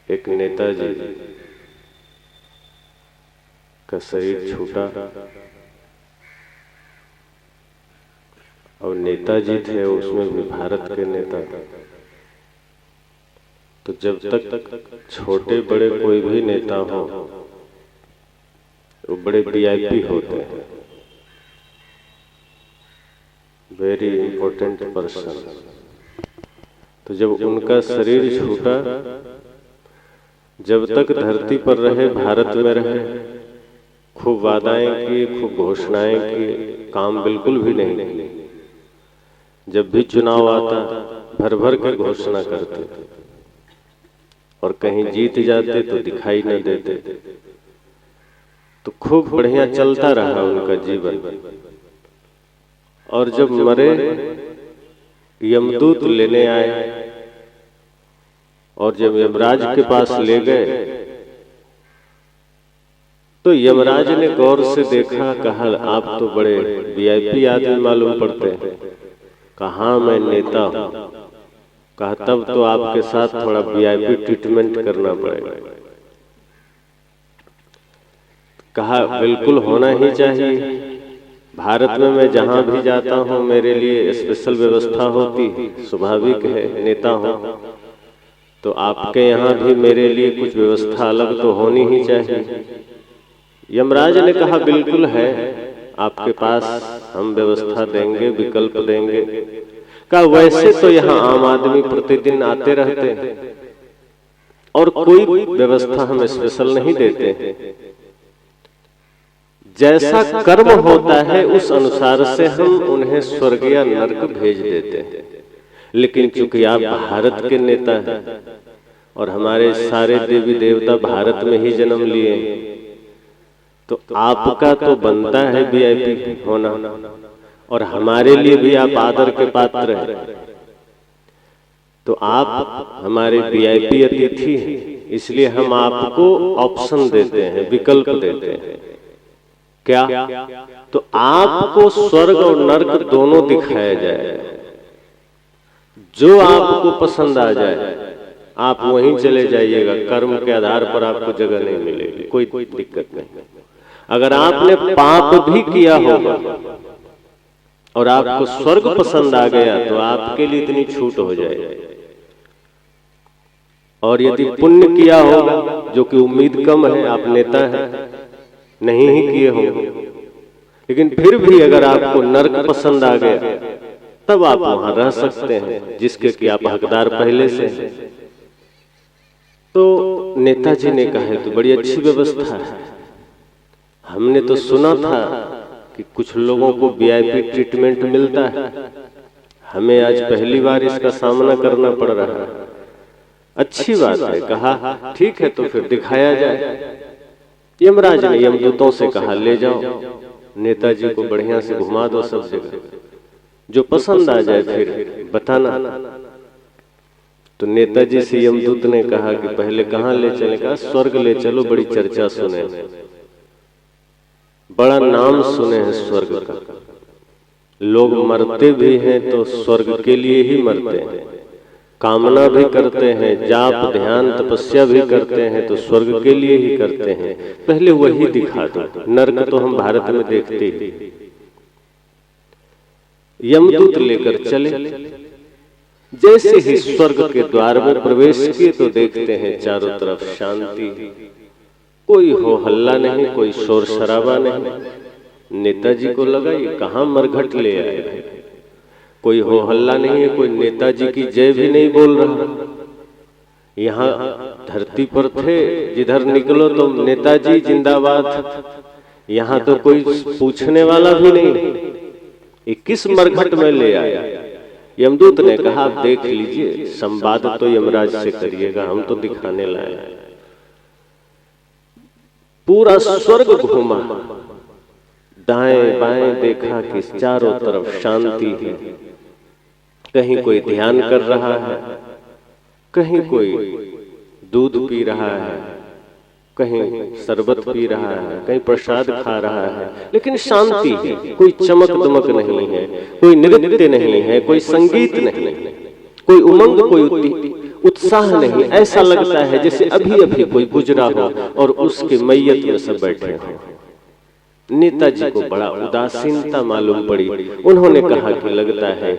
एक नेताजी का शरीर छूटा और नेताजी थे उसमें भी भारत के नेता। तो जब तक छोटे बड़े कोई भी नेता हो वो बड़े वीआईपी होते हैं, वेरी इंपॉर्टेंट पर्सन। तो जब उनका शरीर छूटा, जब तक धरती पर रहे, भारत में रहे, खूब वादाएं की, खूब घोषणाएं की, काम बिल्कुल भी नहीं किए। जब भी चुनाव आता भर भर के घोषणा करते और कहीं जीत जाते तो दिखाई न देते। तो खूब बढ़िया चलता रहा उनका जीवन। और जब मरे, यमदूत लेने आए और जब यमराज के पास ले गए तो यमराज ने गौर से देखा, कहा आप तो बड़े वीआईपी आदमी मालूम पड़ते हैं। कहा मैं नेता हूं। कहा तब तो आपके साथ थोड़ा वीआईपी ट्रीटमेंट करना पड़ेगा। कहा बिल्कुल होना ही चाहिए। भारत में मैं जहां भी जाता हूं मेरे लिए स्पेशल व्यवस्था होती, स्वाभाविक है, नेता हूं। तो आपके यहाँ भी मेरे लिए कुछ व्यवस्था अलग तो होनी ही चाहिए। यमराज ने कहा बिल्कुल है, आपके पास हम व्यवस्था देंगे, विकल्प देंगे। कहा वैसे तो यहाँ आम आदमी प्रतिदिन आते रहते हैं और कोई व्यवस्था हम स्पेशल नहीं देते। जैसा कर्म होता है उस अनुसार से हम उन्हें स्वर्ग या नरक भेज देते हैं। लेकिन चूंकि आप भारत के नेता हैं और हमारे सारे देवी देवता भारत में ही जन्म लिए, तो आपका तो बनता है वीआईपी होना और हमारे लिए भी आप आदर के पात्र हैं। तो आप हमारे वीआईपी अतिथि हैं, इसलिए हम आपको ऑप्शन देते हैं, विकल्प देते हैं। क्या? तो आपको स्वर्ग और नरक दोनों दिखाया जाए। जो आपको पसंद आ जाए आप वहीं चले जाइएगा। कर्म के आधार पर आपको जगह नहीं मिलेगी, कोई दिक्कत नहीं। अगर आपने पाप भी किया होगा और आपको स्वर्ग पसंद आ गया तो आपके लिए इतनी छूट हो जाएगी। और यदि पुण्य किया होगा, जो कि उम्मीद कम है, आप नेता हैं, नहीं ही किए होंगे, लेकिन फिर भी अगर आपको नरक पसंद आ गया तब आप वहां रह सकते हैं, जिसके कि आप हकदार पहले से हैं। तो नेताजी ने कहा तो बड़ी अच्छी व्यवस्था है। हमने तो सुना था कि कुछ लोगों को वीआईपी ट्रीटमेंट मिलता है, हमें आज पहली बार इसका सामना करना पड़ रहा है। अच्छी बात है। कहा ठीक है, तो फिर दिखाया जाए। यमराज ने यमदूतों से कहा ले जाओ, नेताजी को बढ़िया से घुमा दो सब जगह, जो पसंद आ जाए फिर बताना। तो नेताजी से यमदूत ने कहा कि पहले कहाँ ले चले? कहा स्वर्ग ले चलो, बड़ी चर्चा सुने, बड़ा नाम सुने हैं स्वर्ग का। लोग मरते भी हैं तो स्वर्ग के लिए ही मरते हैं, कामना भी करते हैं, जाप ध्यान तपस्या भी करते हैं तो स्वर्ग के लिए ही करते हैं। पहले वही दिखा दो, नरक तो हम भारत में देखते ही। यमदूत लेकर चले। जैसे ही स्वर्ग के द्वार में प्रवेश किए तो देखते हैं चारों तरफ शांति, कोई हो हल्ला नहीं, कोई शोर शराबा नहीं। नेताजी को लगा ये कहां मरघट ले आए, कोई हो हल्ला नहीं है, कोई नेताजी की जय भी नहीं बोल रहा। यहाँ धरती पर थे, जिधर निकलो तो नेताजी जिंदाबाद, यहाँ तो कोई पूछने वाला भी नहीं। ये किस मरघट में ले आया? यमदूत ने कहा आप देख लीजिए, संवाद तो यमराज से करिएगा, हम तो दिखाने लाए। पूरा स्वर्ग घूमा, दाएं बाएं देखा कि चारों तरफ शांति है। कहीं कोई ध्यान कर रहा है, कहीं कोई दूध पी रहा है, कहीं शरबत पी रहा है, कहीं प्रसाद खा रहा है, लेकिन शांति है। कोई चमक दमक नहीं है, कोई नृत्य नहीं है, कोई संगीत नहीं, कोई उमंग, कोई उत्साह नहीं, ऐसा लगता है जैसे अभी अभी कोई गुजरा हो और उसके मैयत में सब बैठे हो। नेताजी को बड़ा उदासीनता मालूम पड़ी। उन्होंने कहा कि लगता है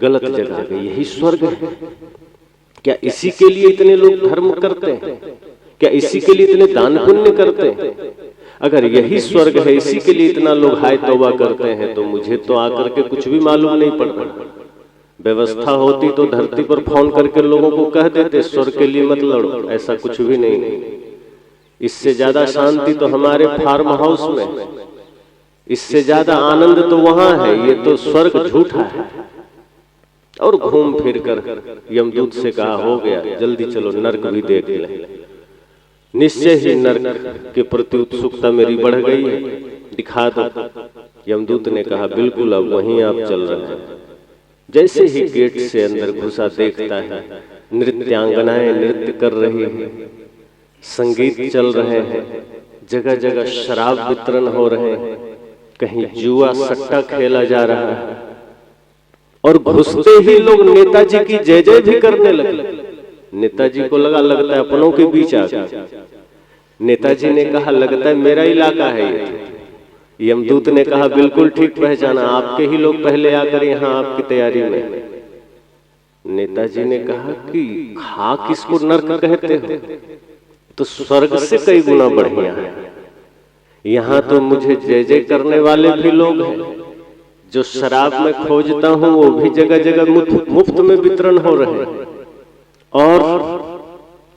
गलत जगह गई, यही स्वर्ग है क्या? इसी के लिए इतने लोग धर्म करते हैं क्या? इसी के लिए इतने दान पुण्य करते हैं? अगर यही स्वर्ग है, इसी के लिए इतना लोग हाय तौबा करते हैं, तो मुझे तो आकर के कुछ भी मालूम नहीं पड़ रहा। व्यवस्था होती तो धरती पर फोन करके लोगों को कह देते स्वर्ग के लिए मत लड़ो, ऐसा कुछ भी नहीं। इससे ज्यादा शांति तो हमारे फार्म हाउस में, इससे ज्यादा आनंद तो वहां है। ये तो स्वर्ग झूठा है। और घूम फिर कर यमदूत से कहा हो गया, जल्दी चलो नर्क भी देख ले। निश्चय ही नर्क के प्रति उत्सुकता मेरी बढ़ गई है, दिखा दो। यमदूत ने कहा बिल्कुल, अब वहीं आप चल रहे हैं। जैसे ही गेट से अंदर घुसा देखता है नृत्यांगनाएं नृत्य कर रही हैं, संगीत चल रहे हैं, जगह जगह शराब वितरण हो रहे हैं, कहीं जुआ सट्टा खेला जा रहा है। और घुसते ही लोग नेताजी की जय जय भी करने लगे। नेताजी को लगता है अपनों के बीच आ गए। नेताजी ने कहा लगता है मेरा इलाका है ये। यमदूत ने कहा बिल्कुल ठीक पहचाना, आपके ही लोग पहले आकर यहाँ आपकी तैयारी में। नेताजी ने कहा कि खाक इसको नर्क कहते हो तो स्वर्ग से कई गुना बढ़िया है। यहाँ तो मुझे जय जय करने वाले भी लोग हैं, जो शराब में खोजता हूँ वो भी जगह जगह मुफ्त में वितरण हो रहे हैं, और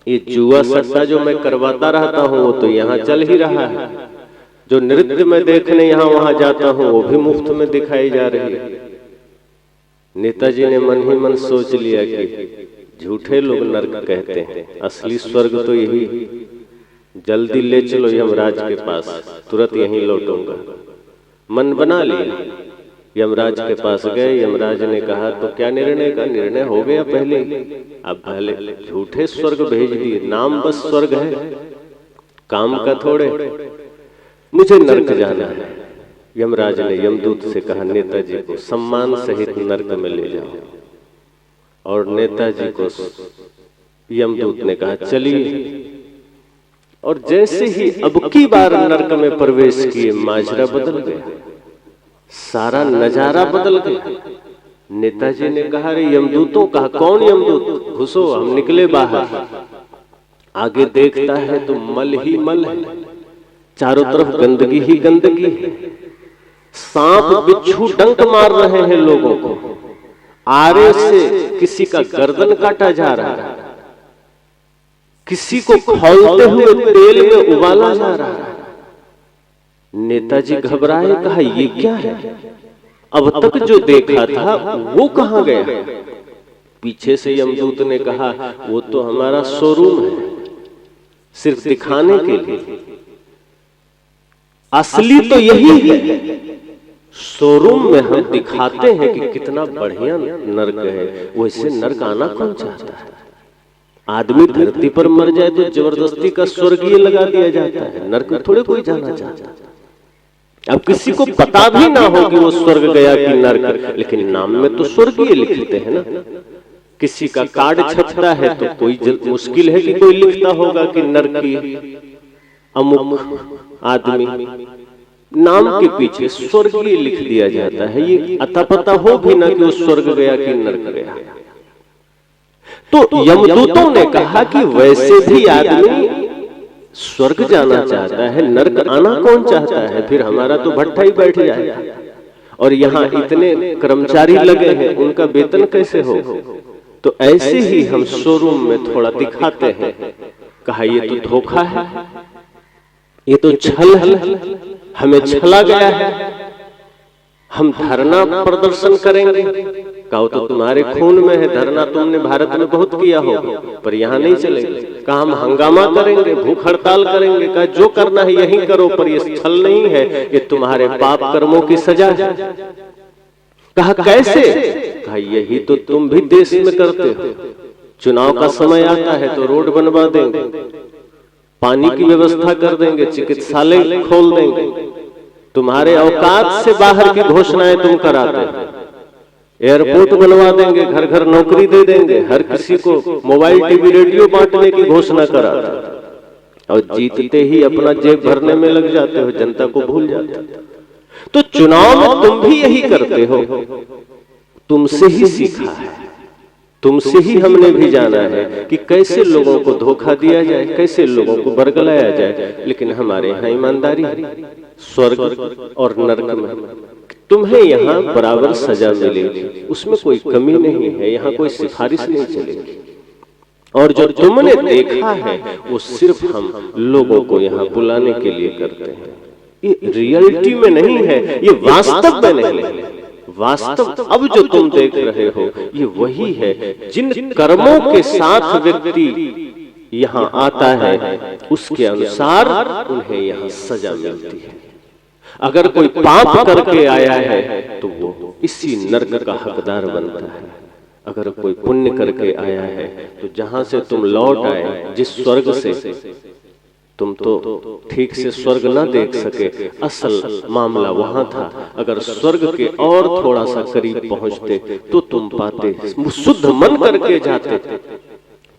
ये जुआ सट्टा जो मैं करवाता रहता हूँ वो तो यहाँ चल ही रहा है। जो नृत्य में देखने यहाँ वहां जाता हूँ वो भी मुफ्त में दिखाई जा रही है। नेताजी ने मन ही मन सोच लिया कि झूठे लोग नर्क कहते हैं, असली स्वर्ग तो यही। जल्दी ले चलो यमराज के पास, तुरंत यहीं लौटूंगा। मन बना लिया, यमराज के पास गए। यमराज ने कहा तो क्या निर्णय का? निर्णय हो गया पहले। अब पहले झूठे स्वर्ग भेज दिए, नाम बस स्वर्ग है, काम का थोड़े। मुझे नर्क जाना है। यमराज ने यमदूत से कहा नेताजी को सम्मान सहित नर्क में ले जाओ। और नेताजी को यमदूत ने कहा चलिए। और जैसे ही अब की बार नर्क में प्रवेश किए, माजरा बदल गया, सारा नजारा बदल गया। नेताजी ने कहा रे यमदूतों, कहा कौन यमदूत? घुसो। हम निकले बाहर, आगे देखता है तो मल ही मल है, चारों तरफ गंदगी ही गंदगी है। सांप बिच्छू डंक मार रहे हैं लोगों को, आरे से किसी का गर्दन काटा जा रहा है, किसी को खौलते हुए तेल में उबाला जा रहा है। नेताजी घबराए, कहा ये क्या है? अब तक जो देखा था वो कहां गया? पीछे से यमदूत ने कहा वो तो हमारा शोरूम है, सिर्फ दिखाने के लिए। असली तो यही है, शोरूम में हम दिखाते हैं कि कितना बढ़िया नर्क है। वैसे नर्क आना कौन चाहता है? आदमी धरती पर मर जाए तो जबरदस्ती का स्वर्गीय लगा दिया जाता है, नर्क में थोड़े कोई जाना चाहता। अब किसी को पता भी ना हो कि वो स्वर्ग गया कि नर्क, लेकिन नाम में तो स्वर्गीय लिखते हैं ना। किसी का कार्ड छपता है तो कोई मुश्किल है कि कोई लिखता होगा कि नर्की अमुक आदमी, नाम के पीछे स्वर्गीय लिख दिया जाता है। ये अता पता हो भी ना कि वो स्वर्ग गया कि नर्क गया। तो यमदूतों ने कहा कि वैसे भी आदमी स्वर्ग जाना चाहता है, नर्क आना कौन चाहता है? फिर हमारा तो भट्ठा ही बैठ जाएगा। और यहाँ इतने कर्मचारी लगे हैं, उनका वेतन कैसे हो? तो ऐसे ही हम शोरूम में थोड़ा दिखाते हैं। कहा ये तो धोखा है, ये तो छल है, हमें छला गया है। हम धरना प्रदर्शन करेंगे। कहो तो तुम्हारे खून में है, धरना तुमने भारत में बहुत किया होगा, पर यहाँ नहीं चलेगा। कहा हम हंगामा करेंगे, भूख हड़ताल करेंगे। कहा जो करना है यही करो, पर ये छल नहीं है, ये तुम्हारे पाप कर्मों की सजा है। कहा कैसे? कहा यही तो तुम भी देश में करते हो। चुनाव का समय आता है तो रोड बनवा देंगे, पानी की व्यवस्था कर देंगे, चिकित्सालय खोल देंगे। तुम्हारे औकात से बाहर की घोषणाएं तुम कराते हो। एयरपोर्ट बनवा देंगे, घर घर नौकरी दे देंगे, हर किसी को मोबाइल टीवी रेडियो बांटने की घोषणा करा और जीतते ही अपना जेब भरने में लग जाते हो, जनता को भूल जाते हो। तो चुनाव में तुम भी यही करते हो, तुमसे ही सीखा है, तुमसे ही हमने भी जाना है कि कैसे लोगों को धोखा दिया जाए, कैसे लोगों को बरगलाया जाए। लेकिन हमारे यहाँ ईमानदारी है, स्वर्ग और नरक में तुम्हें यहाँ बराबर सजा मिलेगी, उसमें कोई कमी नहीं है, यहाँ कोई सिफारिश नहीं चलेगी। और जो तुमने देखा है वो सिर्फ हम लोगों को यहाँ बुलाने के लिए करते हैं, ये रियलिटी में नहीं है, ये वास्तव में नहीं है। वास्तव अब जो तुम देख रहे हो ये वही है, जिन कर्मों के साथ व्यक्ति यहाँ आता है उसके अनुसार उन्हें यहाँ सजा मिलती है। अगर कोई पाप करके आया है तो वो इसी नरक का हकदार बनता है, अगर कोई पुण्य करके आया है तो जहां से तुम लौट आए, जिस स्वर्ग से तुम तो ठीक से स्वर्ग ना देख सके, असल मामला वहां था। अगर स्वर्ग के और थोड़ा सा करीब पहुंचते तो तुम पाते, शुद्ध मन करके जाते,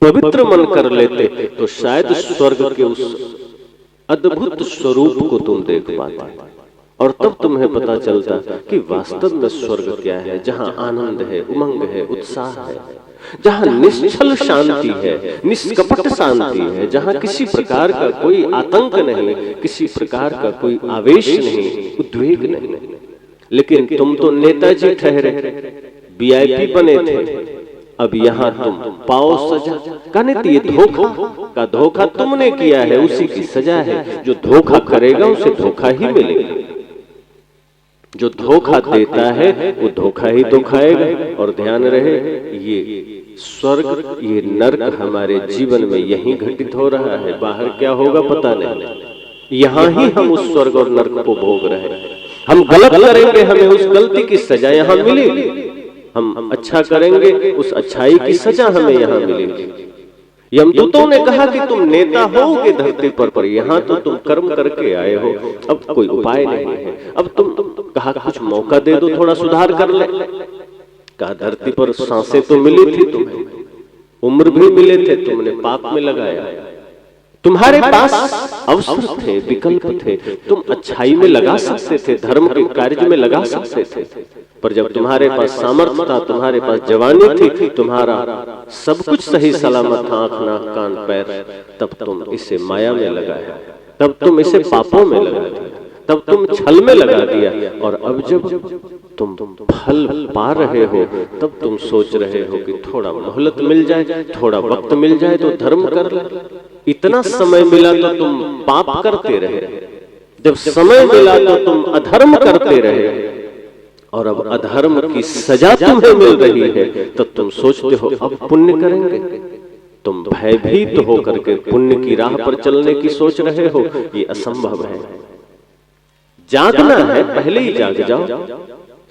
पवित्र मन कर लेते तो शायद स्वर्ग के उस अद्भुत स्वरूप को तुम देख पाते, और तब तुम्हें पता चलता कि वास्तव में स्वर्ग क्या है, जहां आनंद है, उमंग है, उत्साह है, जहां निश्चल शांति है, निष्कपट शांति है, जहां किसी प्रकार का कोई आतंक नहीं, किसी प्रकार का कोई आवेश नहीं, उद्वेग नहीं। लेकिन तुम तो नेताजी ठहरे, वीआईपी बने थे, अब यहाँ तुम पाओ सजा। कहने ये धोखा का धोखा तुमने किया है, उसी की सजा है। जो धोखा करेगा उसे धोखा ही मिलेगा, जो धोखा देता है वो धोखा ही तो खाएगा। और ध्यान रहे, ये स्वर्ग ये नरक हमारे जीवन में यही घटित हो रहा है, बाहर क्या होगा पता नहीं। यहाँ ही हम उस स्वर्ग और नरक को भोग रहे हैं। हम गलत करेंगे, हमें उस गलती की सजा यहाँ मिलेगी, हम अच्छा करेंगे, उस अच्छाई की सजा हमें यहाँ मिलेगी। यमदूतों ने कहा कि तुम नेता होगे धरती पर यहाँ तो तुम कर्म करके आए हो, अब कोई उपाय नहीं है। अब तुम कहा कुछ मौका दे दो, थोड़ा सुधार कर ले। कहा धरती पर सांसें तो मिली थी तुम्हें, उम्र भी मिले थे, तुमने पाप में लगाया। तुम्हारे पास अवसर थे, विकल्प थे, तुम अच्छाई में लगा सकते थे, धर्म के कार्य में लगा सकते थे। पर जब तुम्हारे पास सामर्थ्य था, तुम्हारे पास जवानी थी, तुम्हारा सब कुछ सही सलामत था, आंख नाक कान पैर, तब तुम इसे माया में लगाया, तब तुम इसे पापों में लगा दिया, तब तुम छल में लगा दिया। और अब जब तुम फल पा रहे हो तब तुम सोच रहे हो कि थोड़ा मोहलत मिल जाए, थोड़ा वक्त मिल जाए तो धर्म कर ले। इतना समय मिला तो तुम पाप करते रहे, जब समय मिला तो तुम अधर्म करते रहे, और अब अधर्म की सजा तुम्हें मिल रही है तो तुम सोचते हो अब पुण्य करेंगे। तुम भयभीत होकर के पुण्य की राह पर चलने की सोच रहे हो, ये असंभव है। जागना है, पहले ही जाग जाओ।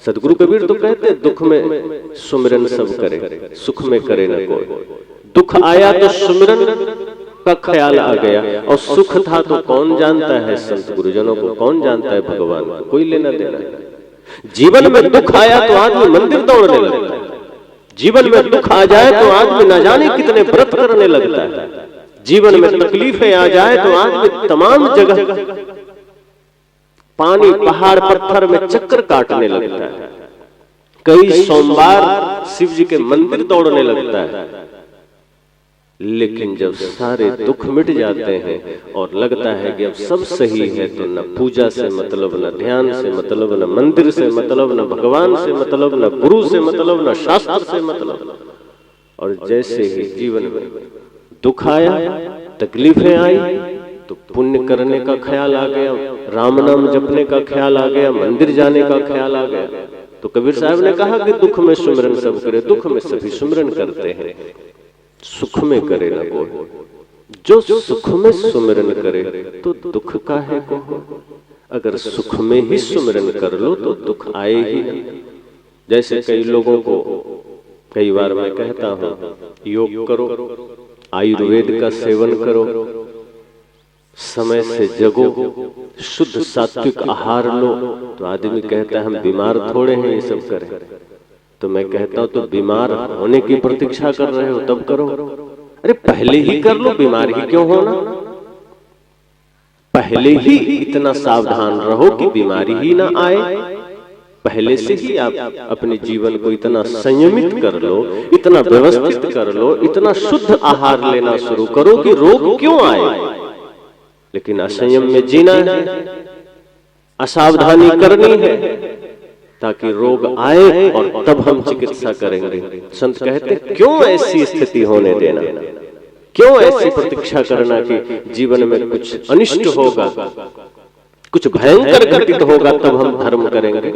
सदगुरु कबीर तो कहते दुख में सुमिरन सब करे, सुख में करे न कोई। दुख आया तो सुमिरन का ख्याल आ गया, और सुख था तो कौन जानता है, संत गुरुजनों को कौन जानता है, भगवान को कोई लेना देना है। जीवन में दुख आया तो आदमी मंदिर दौड़ने लगता है, जीवन में दुख आ जाए तो आदमी न जाने कितने व्रत करने लगता है, जीवन में तकलीफें आ जाए तो आदमी तमाम जगह पानी पहाड़ पत्थर में चक्कर काटने लगता है, कई सोमवार शिव जी के मंदिर दौड़ने लगता है। लेकिन जब सारे दुख मिट जाते हैं और लगता है कि अब सब सही है, तो न पूजा से मतलब, न ध्यान से मतलब, न मंदिर से मतलब, न भगवान से मतलब, न गुरु से मतलब, न शास्त्र से मतलब। और जैसे ही जीवन में दुख आया, तकलीफें आई, तो पुण्य करने का ख्याल आ गया, राम नाम जपने का ख्याल आ गया, मंदिर जाने का ख्याल आ गया। तो कबीर साहब ने कहा कि दुख में सुमिरन सब करे, दुख में सभी सुमिरन करते हैं, सुख में करे न कोई। जो सुख में सुमिरन करे तो दुख काहे को। अगर सुख में ही सुमिरन कर लो तो दुख आए ही नहीं। जैसे कई लोगों को कई बार मैं कहता हूं, योग करो, आयुर्वेद का सेवन करो, समय से जगो, शुद्ध सात्विक आहार लो, तो आदमी कहता है हम बीमार थोड़े हैं ये सब करें। तो मैं कहता हूं तो बीमार होने की प्रतीक्षा कर रहे हो तब करो। अरे पहले ही कर लो, बीमार ही क्यों होना। पहले ही इतना सावधान रहो कि बीमारी ही ना आए। पहले से ही आप अपने जीवन को इतना संयमित कर लो, इतना व्यवस्थित कर लो, इतना शुद्ध आहार लेना शुरू करो कि रोग क्यों आए। लेकिन असंयम में जीना है, असावधानी करनी है ताकि रोग आए और तब हम चिकित्सा करेंगे। संत कहते क्यों ऐसी स्थिति होने देना, क्यों ऐसी प्रतीक्षा करना कि जीवन में कुछ अनिष्ट होगा, कुछ भयंकर घटित होगा तब हम धर्म करेंगे।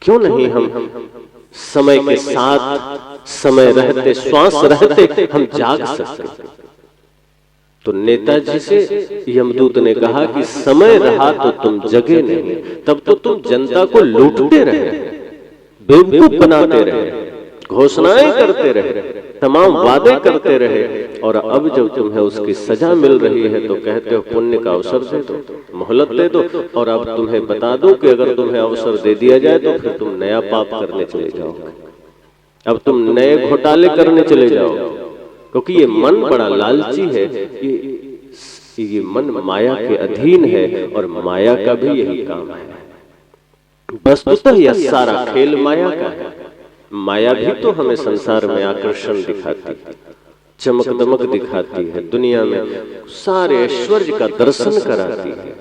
क्यों नहीं हम समय के साथ, समय रहते, श्वास रहते हम जाग सकते। तो नेताजी से यमदूत ने कहा कि समय रहा तो तुम जगे नहीं, तब तो तुम जनता को लूटते रहे, बेवकूफ बनाते रहे, घोषणाएं करते रहे, तमाम वादे करते रहे, और अब जब तुम्हें उसकी सजा मिल रही है तो कहते हो पुण्य का अवसर दे दो, मोहलत दे दो, और अब तुम्हें बता दो कि अगर तुम्हें अवसर दे दिया जाए तो फिर तुम नया पाप करने चले जाओगे, अब तुम नए घोटाले करने चले जाओ। क्योंकि ये मन बड़ा लालची है, ये मन माया के अधीन है और माया का भी यही काम है। वस्तुतः यह सारा खेल माया का है। माया भी तो हमें संसार में आकर्षण दिखाती है, चमक दमक दिखाती है, दुनिया में सारे ऐश्वर्य का दर्शन कराती है।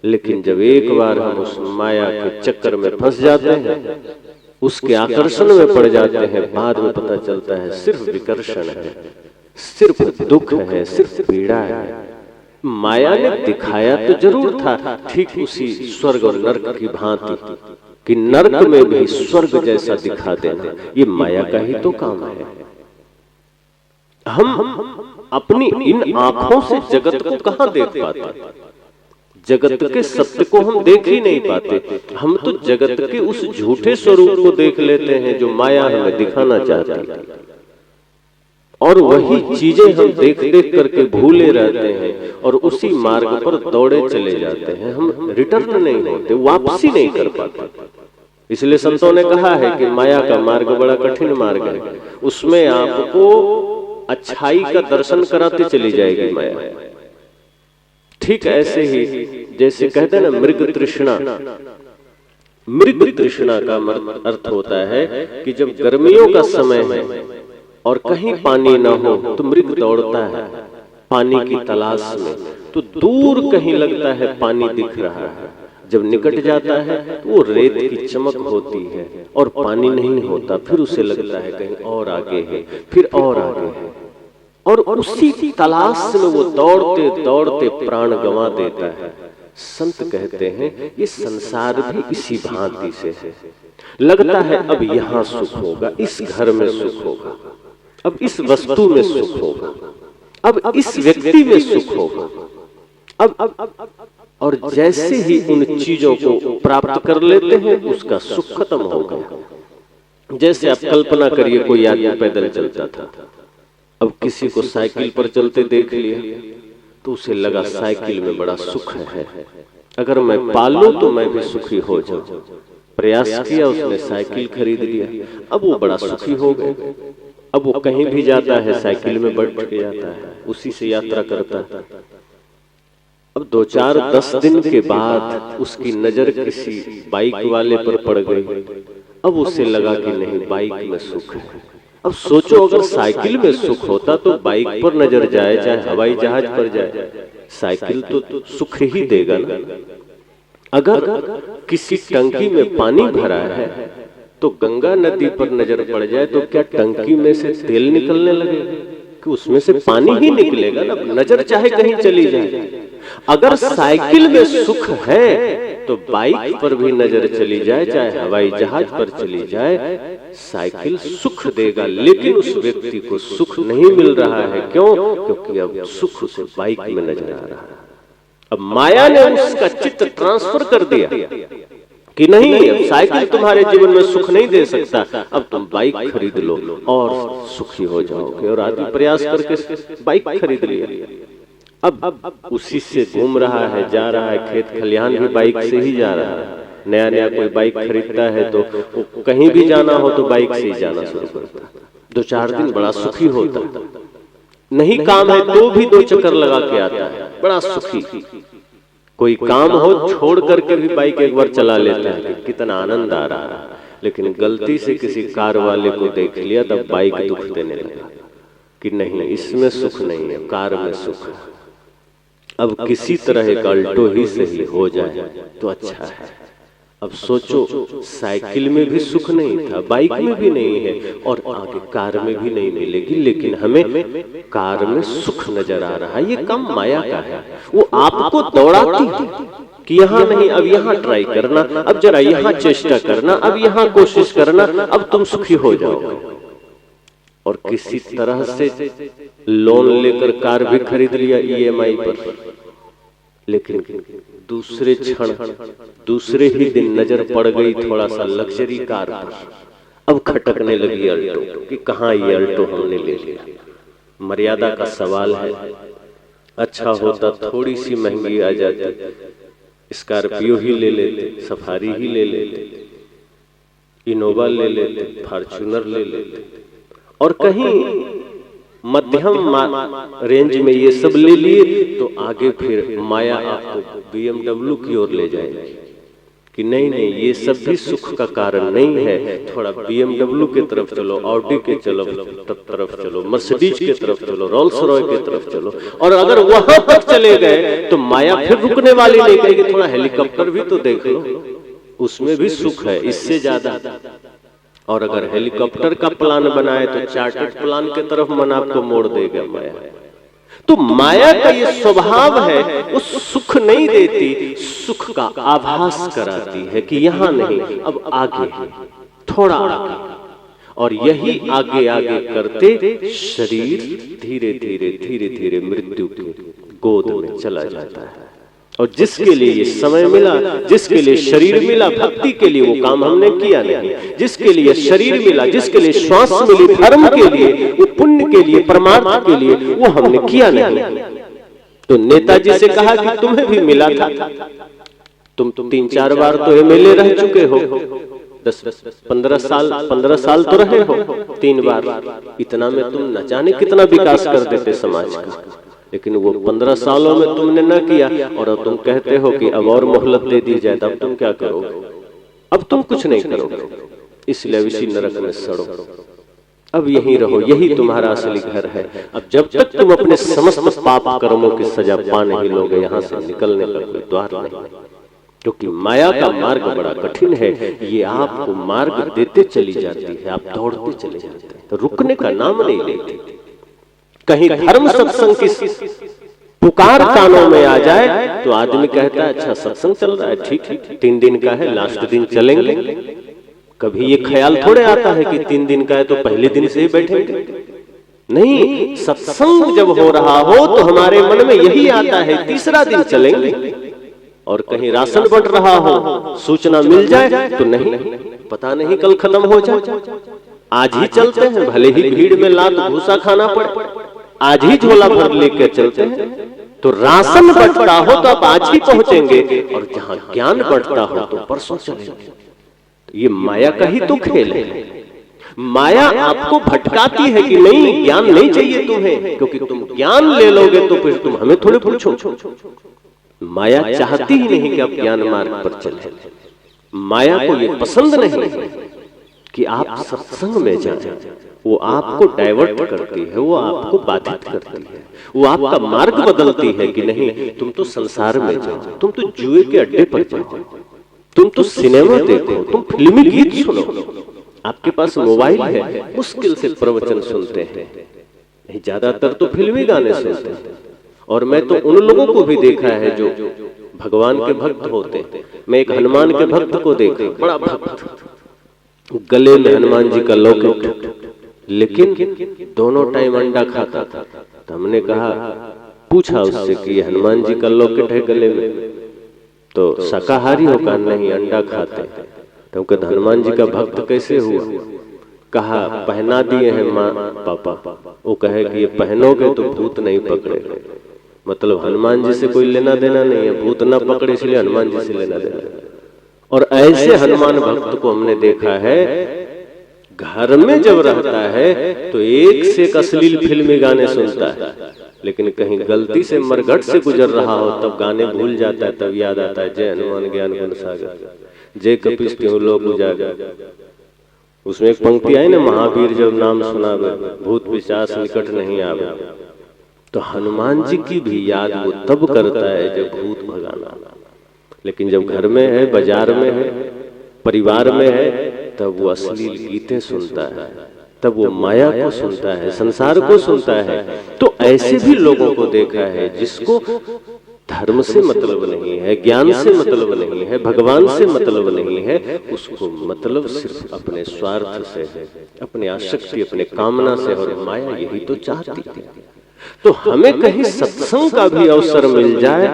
लेकिन जब एक बार हम उस माया के चक्कर में फंस जाते हैं, उसके आकर्षण में पड़ जाते हैं, बाद में पता चलता है सिर्फ विकर्षण है, सिर्फ दुख है, सिर्फ पीड़ा है। माया ने दिखाया तो जरूर था ठीक उसी स्वर्ग और नर्क की भांति कि नर्क में भी स्वर्ग जैसा दिखा देना, ये माया का ही तो काम है। हम अपनी इन आंखों से जगत को कहां देख पाते, जगत के सत्य को हम देख ही नहीं पाते। हम तो जगत के उस झूठे स्वरूप को देख लेते हैं जो माया हमें दिखाना चाहती है, और वही चीजें हम देख देख करके भूले रहते हैं और उसी मार्ग पर दौड़े चले जाते हैं। हम रिटर्न नहीं होते, वापसी नहीं कर पाते। इसलिए संतों ने कहा है कि माया का मार्ग बड़ा कठिन मार्ग है, उसमें आपको अच्छाई का दर्शन कराते चली जाएगी माया। ठीक ऐसे ही जैसे कहते हैं ना मृग तृष्णा, मृग तृष्णा का अर्थ होता है कि जब गर्मियों का समय है और कहीं पानी ना हो तो मृग दौड़ता है पानी की तलाश में, तो दूर कहीं लगता है पानी दिख रहा है, जब निकट जाता है तो वो रेत की चमक होती है और पानी नहीं होता, फिर उसे लगता है कहीं और आगे है, फिर और आगे है, और उसी तलाश में वो दौड़ते दौड़ते प्राण गंवा देता है। संत कहते हैं ये संसार भी इसी भांति से है। लगता है अब यहाँ सुख होगा, इस घर में सुख होगा, अब इस वस्तु में सुख होगा, अब इस व्यक्ति में सुख होगा, अब और जैसे ही उन चीजों को प्राप्त कर लेते हैं उसका सुख खत्म हो गया। जैसे आप कल्पना करिए कोई आदमी पैदल चलता था, अब किसी को साइकिल पर चलते देख लिया तो उसे लगा साइकिल में बड़ा सुख है, अगर मैं पालूं तो मैं भी सुखी हो जाऊं। प्रयास किया, उसने साइकिल खरीद लिया, अब वो बड़ा सुखी हो गया। अब वो कहीं भी जाता है साइकिल में बैठ के जाता है, उसी से यात्रा करता है। अब 2-4-10 दिन के बाद उसकी नजर किसी बाइक वाले पर पड़ गई, अब उसे लगा कि नहीं बाइक में सुख है। अब सोचो अगर साइकिल में सुख होता तो बाइक पर नजर जाए चाहे हवाई जहाज पर जाए, साइकिल तो सुख ही देगा ना। अगर किसी टंकी में पानी भरा है तो गंगा नदी पर नजर पड़ जाए तो क्या टंकी में से तेल निकलने लगेगा कि उसमें से पानी ही निकलेगा ना, नजर चाहे कहीं चली जाए। अगर साइकिल में सुख है तो बाइक पर भी नजर चली जाए चाहे हवाई जहाज पर चली जाए, साइकिल सुख देगा, लेकिन उस व्यक्ति को सुख नहीं मिल रहा है। क्यों? क्योंकि अब सुख उसे बाइक में नजर आ रहा है। अब माया ने उसका चित्त ट्रांसफर कर दिया कि नहीं अब साइकिल तुम्हारे जीवन में सुख नहीं दे सकता, अब तुम बाइक खरीद लो और सुखी हो जाओगे। और आदमी प्रयास करके बाइक खरीद लिया, अब उसी से घूम रहा है, जा रहा है, खेत खलिहान भी बाइक से ही जा रहा है, नया नया कोई बाइक खरीदता है तो कहीं भी जाना हो तो बाइक से ही जाना शुरू करता है। 2-4 दिन बड़ा सुखी होता है, नहीं काम है तो भी 2 चक्कर लगा के आता है, बड़ा सुखी। कोई काम हो छोड़ करके भी बाइक एक बार चला लेता है, कितना आनंद आ रहा है। लेकिन गलती से किसी कार वाले को देख लिया तब बाइक दुख देने लगा कि नहीं, इसमें सुख नहीं है, कार में सुख है। अब किसी तरह एक अल्टो ही सही हो जाए तो अच्छा है। अब सोचो, साइकिल में भी सुख नहीं था, बाइक में भी नहीं है और आगे कार में भी नहीं मिलेगी, लेकिन हमें कार में सुख नजर आ रहा है। ये काम माया का है, वो आपको दौड़ाती है कि यहाँ नहीं, अब यहाँ ट्राई करना, अब जरा यहाँ चेष्टा करना, अब यहाँ कोशिश करना, अब तुम सुखी हो जाओगे। और किसी तरह से लोन लेकर कार भी खरीद लिया EMI पर, लेकिन दूसरे क्षण, दूसरे ही दिन नजर पड़ गई थोड़ा सा लग्जरी कार पर। अब खटकने लगी अल्टो कि कहाँ ये अल्टो हमने ले लिया। मर्यादा का सवाल है, अच्छा होता थोड़ी सी महंगी आ जाती, स्कॉर्पियो ही ले लेते, सफारी ही ले लेते, इनोवा ले लेते, फॉर्च्यूनर ले लेते, और कहीं मध्यम रेंज में ये सब ले लिए तो आगे फिर माया आपको BMW की ओर ले जाएगी कि नहीं नहीं, ये सब भी सुख का कारण नहीं है, थोड़ा BMW के तरफ चलो, ऑडी के तरफ चलो, मर्सिडीज के तरफ चलो, रोल्स रॉय के तरफ चलो। और अगर वहां तक चले गए तो माया फिर रुकने वाली नहीं, कहेगी थोड़ा हेलीकॉप्टर भी तो देख लो, उसमें भी सुख है इससे ज्यादा। और अगर हेलीकॉप्टर का प्लान बनाए तो चार्टर्ड प्लान के तरफ मन आपको मोड़ देगा माया। तो माया का ये स्वभाव है, वो सुख नहीं देती, सुख का आभास कराती है कि यहाँ नहीं, अब आगे, थोड़ा आगे। और यही आगे आगे करते शरीर धीरे धीरे धीरे धीरे मृत्यु की गोद में चला जाता है। और जिसके लिए ये समय मिला, जिसके लिए शरीर मिला, भक्ति के लिए वो काम हमने किया नहीं, जिसके लिए शरीर मिला, जिसके लिए श्वास मिली, धर्म के लिए, वो पुण्य के लिए, परमार्थ के लिए, वो हमने किया नहीं। तो नेताजी से कहा कि तुम्हें भी मिला था, तुम 3-4 बार तो MLA रह चुके हो, 10-15 साल तो रहे हो, 3 बार, इतना में तुम न जाने कितना विकास कर देते समाज का। लेकिन वो 15 सालों में तुमने न किया और अब तुम कहते हो कि अब और मोहलत दे दी जाए, तब तुम क्या करोगे? अब तुम कुछ नहीं करोगे, इसलिए इसी नरक में सड़ो, अब यहीं रहो, यही तुम्हारा असली घर है। अब जब तक तुम अपने समस्त पाप कर्मों की सजा पा नहीं लोगे, यहाँ से निकलने का कोई द्वार नहीं। क्योंकि माया का मार्ग बड़ा कठिन है, ये आपको मार्ग देते चली जाती है, आप दौड़ते चले जाते हैं, तो रुकने का नाम नहीं लेती। कहीं धर्म सत्संग की पुकार कानों में आ जाए तो आदमी कहता है अच्छा सत्संग चल रहा है, ठीक है, 3 दिन का है, लास्ट दिन चलेंगे। कभी ये ख्याल थोड़े आता है कि 3 दिन का है तो पहले दिन से ही बैठेंगे। नहीं, सत्संग जब हो रहा हो तो हमारे मन में यही आता है तीसरा दिन चलेंगे। और कहीं राशन बंट रहा हो, सूचना मिल जाए तो नहीं, पता नहीं कल खत्म हो जाए, आज ही चलते हैं, भले ही भीड़ में लात भूसा खाना पड़े, आज ही झोला भर लेकर चलते हैं। तो राशन बंटता हो तो आप आज ही पहुंचेंगे, और जहां ज्ञान बंटता हो तो परसों चलेंगे। ये माया का ही तो खेल है। माया आपको भटकाती है कि नहीं, ज्ञान नहीं चाहिए तुम्हें, क्योंकि तुम ज्ञान ले लोगे तो फिर तुम हमें थोड़े पूछो। माया चाहती ही नहीं कि आप ज्ञान मार्ग पर चले। माया को ये पसंद नहीं कि आप सत्संग में जाएं, वो आपको डाइवर्ट करती है, वो आपको बाधित करती है, वो आपका मार्ग बदलती है कि नहीं तुम तो संसार में जाओ, तुम तो जुए के अड्डे पर जाओ, तुम तो सिनेमा देखो, तुम फिल्मी गीत सुनो, आपके पास मोबाइल है, मुश्किल से प्रवचन सुनते हैं, नहीं ज्यादातर तो फिल्मी गाने सुनते हैं। और मैं तो उन लोगों को भी देखा है जो भगवान के भक्त होते हैं। मैं एक हनुमान के भक्त को देखा, बड़ा भक्त, गले में हनुमान जी का लॉकेट, लेकिन दोनों टाइम अंडा खाता था। तो हमने कहा, पूछा उससे कि हनुमान जी का लॉकेट है गले में, तो शाकाहारी हो? कहा नहीं, अंडा खाते। तो कहते हनुमान जी का भक्त कैसे हुआ? कहा पहना दिए हैं माँ पापा। वो कहे कि ये पहनोगे तो भूत नहीं पकड़ेगा, मतलब हनुमान जी से कोई लेना देना नहीं है, भूत ना पकड़े इसलिए हनुमान जी से लेना देना। और ऐसे हनुमान भक्त को हमने देखा है, घर में जब रहता है तो एक से एक अश्लील फिल्मी गाने सुनता है, लेकिन कहीं गलती से मरघट से गुजर रहा हो तब गाने भूल जाता है, तब याद आता है जय हनुमान ज्ञान गुण सागर, जय कपीस तिहुँ लोक उजागर। उसमें एक पंक्ति आई ना, महावीर जब नाम सुनावे भूत पिशाच निकट नहीं आवे। तो हनुमान जी की भी याद वो तब करता है जब भूत भगाना, लेकिन जब घर में है, बाजार में है, परिवार में है, तब वो अश्लील गीतें सुनता है, तब वो माया को सुनता है, संसार को सुनता है। तो ऐसे भी लोगों को देखा है जिसको धर्म से मतलब नहीं है, ज्ञान से मतलब नहीं है, भगवान से मतलब नहीं है, उसको मतलब सिर्फ अपने स्वार्थ से है, अपने आसक्ति, अपने कामना से, और माया यही तो चाहती है। तो हमें कहीं सत्संग का भी अवसर मिल जाए,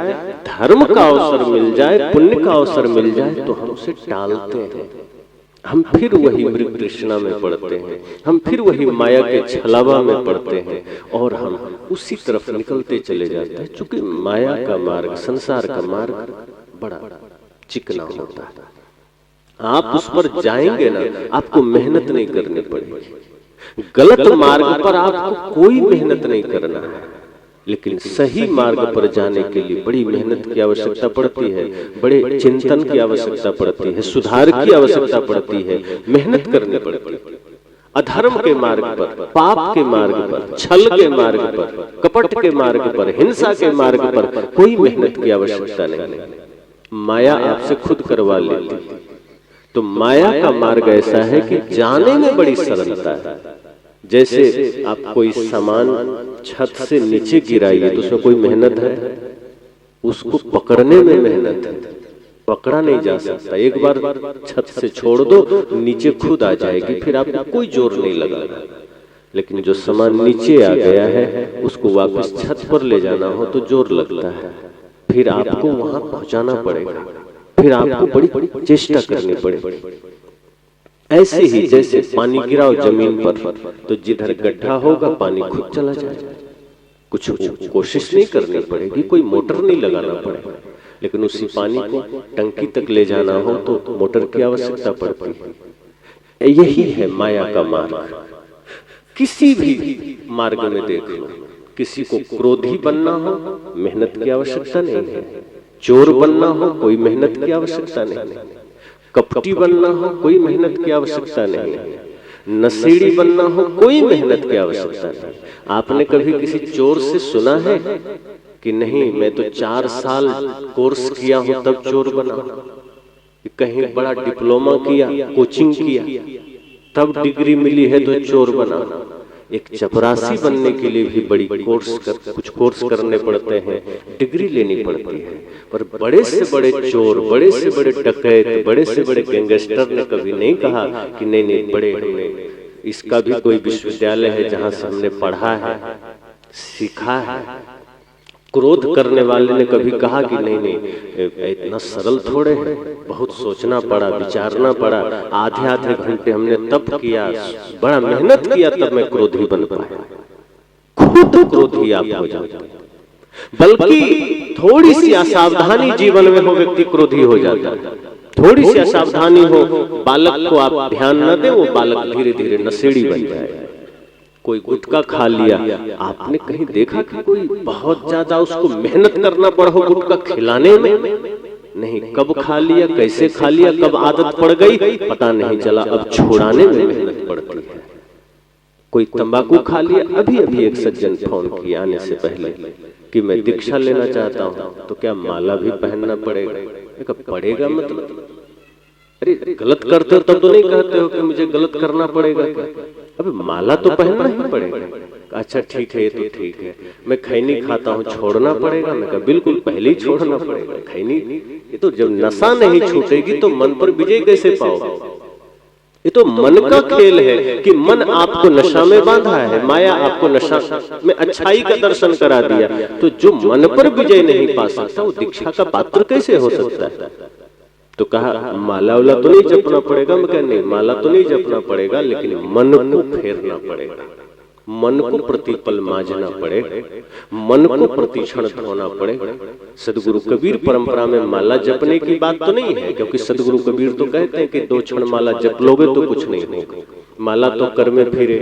धर्म का अवसर मिल जाए, पुण्य का अवसर मिल जाए, तो हम उसे टालते हैं। हम फिर वही मृग तृष्णा में पड़ते हैं, हम फिर वही माया के छलावा में पड़ते हैं, और हम उसी तरफ निकलते चले जाते हैं। चूंकि माया का मार्ग, संसार का मार्ग बड़ा चिकना होता है। आप उस पर जाएंगे ना, आपको मेहनत नहीं करनी पड़ेगी। गलत मार्ग पर आपको कोई मेहनत नहीं करना है, लेकिन सही मार्ग पर जाने के लिए बड़ी मेहनत की आवश्यकता पड़ती है, बड़े चिंतन की आवश्यकता पड़ती है, सुधार की आवश्यकता पड़ती है, मेहनत करनी पड़ती है। अधर्म के मार्ग पर, पाप के मार्ग पर, छल के मार्ग पर, कपट के मार्ग पर, हिंसा के मार्ग पर कोई मेहनत की आवश्यकता नहीं। माया आपसे खुद करवा लेती है। तो माया का मार्ग ऐसा है कि जाने में बड़ी सरलता है। जैसे आप कोई सामान छत से नीचे गिराइए तो उसमें कोई मेहनत है, उसको पकड़ने में मेहनत है, पकड़ा नहीं जा सकता। एक बार छत से छोड़ दो, नीचे खुद आ जाएगी, फिर आपको कोई जोर नहीं लगेगा। लेकिन जो सामान नीचे आ गया है उसको वापस छत पर ले जाना हो तो जोर लगता है, फिर आपको वहां पहुंचाना पड़ेगा, फिर आपको बड़ी चेष्टा करनी पड़ेगी। ऐसे ही जैसे पानी गिराओ जमीन पर तो जिधर गड्ढा होगा पानी खुद चला जाएगा, कुछ कोशिश नहीं करनी पड़ेगी, कोई मोटर नहीं लगाना पड़ेगा। लेकिन उसी पानी को टंकी तक ले जाना हो तो मोटर की आवश्यकता पड़ती है। यही है माया का मार्ग। किसी भी मार्ग में देख लो, किसी को क्रोधी बनना हो मेहनत की आवश्यकता नहीं है, चोर बनना हो कोई मेहनत की आवश्यकता नहीं है, कपटी बनना हो कोई मेहनत की आवश्यकता नहीं है, नशेड़ी बनना हो कोई मेहनत की आवश्यकता नहीं। आपने कभी किसी चोर से सुना है कि नहीं मैं तो 4 साल कोर्स किया हूं तब चोर बना, कहीं बड़ा डिप्लोमा किया, कोचिंग किया, तब डिग्री मिली है तो चोर बना। एक चपरासी बनने के लिए भी बड़ी कुछ कोर्स करने पड़ते हैं, डिग्री लेनी पड़ती है। पर बड़े से बड़े चोर, बड़े से बड़े डकैत, बड़े से बड़े गैंगस्टर ने कभी नहीं कहा कि नहीं बड़े हमने इसका भी कोई विश्वविद्यालय है जहां से हमने पढ़ा है, सीखा है। क्रोध करने वाले ने कभी कहा कि नहीं इतना सरल थोड़े है, बहुत सोचना पड़ा, विचारना पड़ा, आधे आधे घंटे हमने तप किया, बड़ा मेहनत किया तब मैं क्रोधी बन पाया। खुद क्रोधी आप हो जाते, बल्कि थोड़ी सी असावधानी जीवन में हो व्यक्ति क्रोधी हो जाता है। थोड़ी सी असावधानी हो, बालक को आप ध्यान न दे, वो बालक धीरे धीरे नशेड़ी बन जाएगा। कोई गुटखा खा लिया, आपने कहीं देखा कि कोई बहुत ज्यादा उसको मेहनत करना पड़ा हो गुटखा खिलाने में? नहीं, कब खा लिया, कैसे खा लिया, कब आदत पड़ गई पता नहीं चला, अब छुड़ाने में मेहनत पड़ती है। कोई तंबाकू खा लिया, अभी एक सज्जन फोन किया आने से पहले कि मैं दीक्षा लेना चाहता हूँ, तो क्या माला भी पहनना पड़ेगा? पड़ेगा मतलब अरे गलत करते हो तब तो नहीं कहते हो कि मुझे गलत करना पड़ेगा क्या? अबे माला तो पहनना ही पड़ेगा। अच्छा ठीक है, ये तो ठीक है, मैं खैनी खाता हूँ, छोड़ना पड़ेगा? मैं कहा बिल्कुल पहले ही छोड़ना पड़ेगा खैनी। ये तो जब नशा नहीं छूटेगी तो मन पर विजय कैसे पाओगे? ये तो मन का खेल है कि मन आपको नशा में बांधा है, माया आपको नशा में अच्छाई का दर्शन करा दिया। तो जो मन पर विजय नहीं पा सकता वो दीक्षा का पात्र कैसे हो सकता है? तो कहा माला वाला तो नहीं जपना पड़ेगा। मैं कहा नहीं, माला तो नहीं जपना पड़ेगा, लेकिन मन को फेरना पड़ेगा, मन को प्रतिपल मांजना पड़ेगा, मन को प्रतिक्षण धोना पड़ेगा। सदगुरु कबीर परंपरा में माला जपने की बात तो नहीं है, क्योंकि सदगुरु कबीर तो कहते हैं कि 2 क्षण माला जप लोगे तो कुछ नहीं होगा। माला तो कर में फिरे,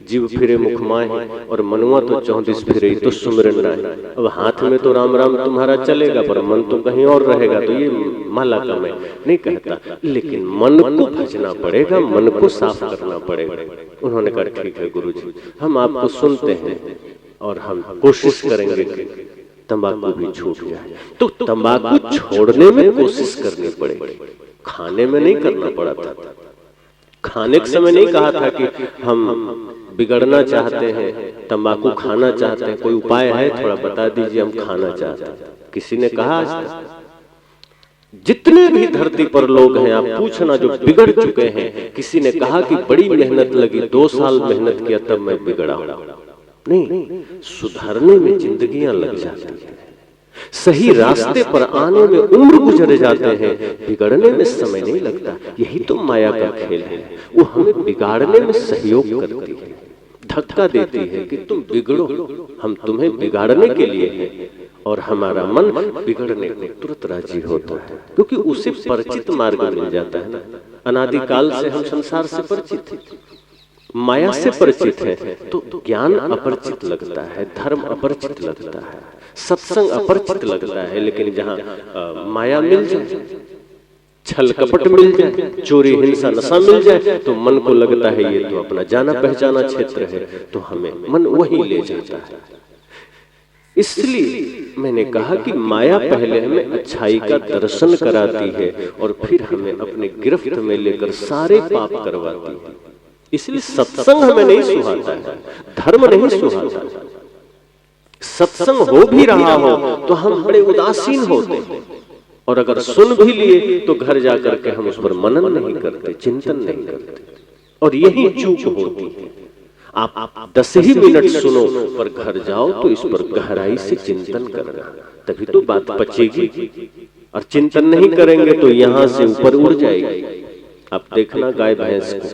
जीव फिरे मुख माहे, और मनुआ तो 34 फिरे तो सुमिरन राय। अब हाथ में तो राम राम तुम्हारा चलेगा, पर मन तो कहीं और रहेगा, तो ये माला का मैं नहीं कहता, लेकिन मन को भजना पड़ेगा, मन को साफ करना पड़ेगा। उन्होंने कहा ठीक है गुरुजी, हम आपको सुनते हैं और हम कोशिश करेंगे कि तंबाकू भी छूट जाए। तो तंबाकू छोड़ने में कोशिश करनी पड़ेगी, खाने में नहीं करना पड़ा था। खाने के समय नहीं कहा था कि हम बिगड़ना चाहते हैं, तंबाकू खाना चाहते हैं, कोई उपाय है थोड़ा बता दीजिए, हम खाना चाहते हैं। किसी ने कहा आज तक? जितने भी धरती पर लोग हैं आप पूछना जो बिगड़ चुके हैं, किसी ने कहा कि बड़ी मेहनत लगी, 2 साल मेहनत किया तब मैं बिगड़ा? नहीं, सुधरने में जिंदगियां लग जाती हैं, सही रास्ते पर आने में उम्र गुजर जाते हैं, बिगड़ने में समय नहीं लगता। यही तो माया का खेल है, वो हमें बिगाड़ने में सहयोग करती है, धक्का देती है कि तुम बिगड़ो, हम तुम्हें बिगाड़ने के लिए हैं, और हमारा मन बिगड़ने को तुरंत राजी होता है, क्योंकि उसे परिचित मार्ग मिल जाता है ना। अनादिकाल से हम संसार से परिचित हैं, माया से परिचित है, तो ज्ञान अपरिचित लगता है, धर्म अपरिचित लगता है, सत्संग अपरिचित लगता है। लेकिन जहाँ माया मिल जाए, छल कपट मिल जाए, चोरी हिंसा नशा मिल जाए, तो मन को लगता है ये तो अपना जाना पहचाना क्षेत्र है, तो हमें मन वही ले जाता है। इसलिए मैंने कहा कि माया पहले हमें अच्छाई का दर्शन कराती है और फिर हमें अपने गिरफ्त में लेकर सारे पाप करवाती है। इसलिए सत्संग हमें नहीं सुहाता है, धर्म नहीं सुहाता। सत्संग हो भी रहा हो तो हम बड़े उदासीन होते हैं, और अगर सुन भी लिए तो घर जाकर के हम उस पर मनन नहीं करते, चिंतन नहीं करते, और यही चूक होती है। आप 10 ही मिनट सुनो पर घर जाओ तो इस पर गहराई से चिंतन करना, तभी तो बात पचेगी। और चिंतन नहीं करेंगे तो यहां से ऊपर उड़ जाएगी। आप देखना गाय भैंस को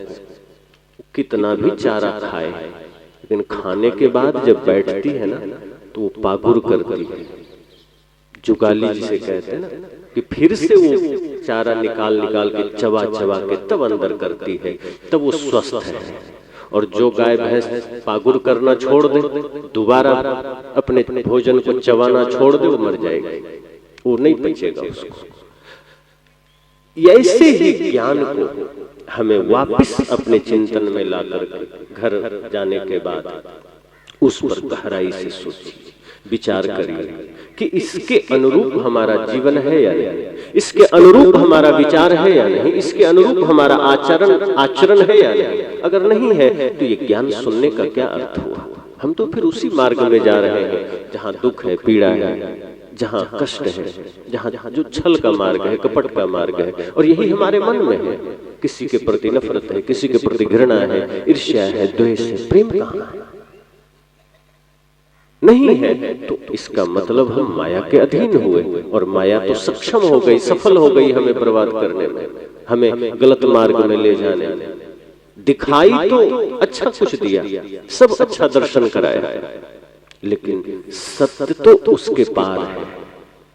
कितना भी चारा खाए, लेकिन खाने के बाद जब बैठती है ना तो वो पागुर करती है, जुगाली जिसे कहते हैं ना, कि फिर से वो चारा निकाल के चबा के तब अंदर करती है, तब वो स्वस्थ है। और जो गाय भैंस पागुर करना छोड़ दे, दोबारा अपने भोजन को चबाना छोड़ दे, वो मर जाएगी, वो नहीं पचेगा उसको। ऐसे ही ज्ञान को हमें वापस अपने चिंतन में लाकर घर जाने के बाद उस पर गहराई से सोचिए, विचार करिए कि इसके अनुरूप हमारा जीवन है या नहीं, इसके अनुरूप हमारा विचार है या नहीं, इसके अनुरूप हमारा आचरण है या नहीं। अगर नहीं है तो ये ज्ञान सुनने का क्या अर्थ हुआ? हम तो फिर उसी मार्ग में जा रहे हैं जहाँ दुख है, पीड़ा है, जहाँ कष्ट है, जहाँ जो छल का मार्ग है, कपट का मार्ग है, और यही हमारे मन में है। किसी के प्रति नफरत है, किसी के प्रति घृणा है, ईर्ष्या है, द्वेष है, प्रेम कहाँ है? नहीं है, तो इसका मतलब हम माया के अधीन हुए, और माया तो सक्षम हो गई, सफल हो गई हमें बर्बाद करने में, हमें गलत मार्ग में ले जाने में। दिखाई तो अच्छा कुछ दिया, सब अच्छा दर्शन कराया, लेकिन सत्य तो उसके पार है।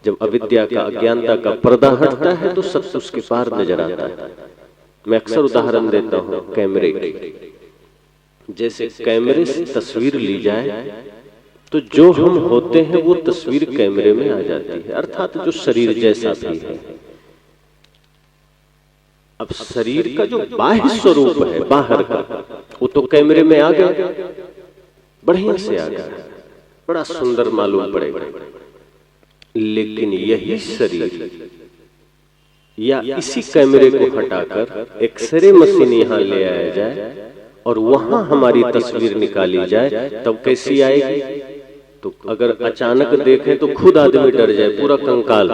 जब अविद्या का, अज्ञानता का पर्दा हटता है तो सत्य उसके पार नजर आता है। मैं अक्सर उदाहरण देता हूं कैमरे की। जैसे कैमरे से तस्वीर ली जाए तो जो हम होते हैं वो तस्वीर कैमरे में आ जाती है, अर्थात जो शरीर जैसा भी है। अब शरीर का जो बाह्य स्वरूप है, बाहर का, वो तो कैमरे में आ गया, बढ़िया से आ गया, बड़ा सुंदर मालूम पड़ेगा। लेकिन यही शरीर या इसी कैमरे को हटाकर एक्सरे मशीन यहाँ ले आया जाए और वहां हमारी तस्वीर निकाली जाए, तब कैसी आएगी? तो अगर अचानक देखें तो खुद आदमी डर जाए, पूरा कंकाल,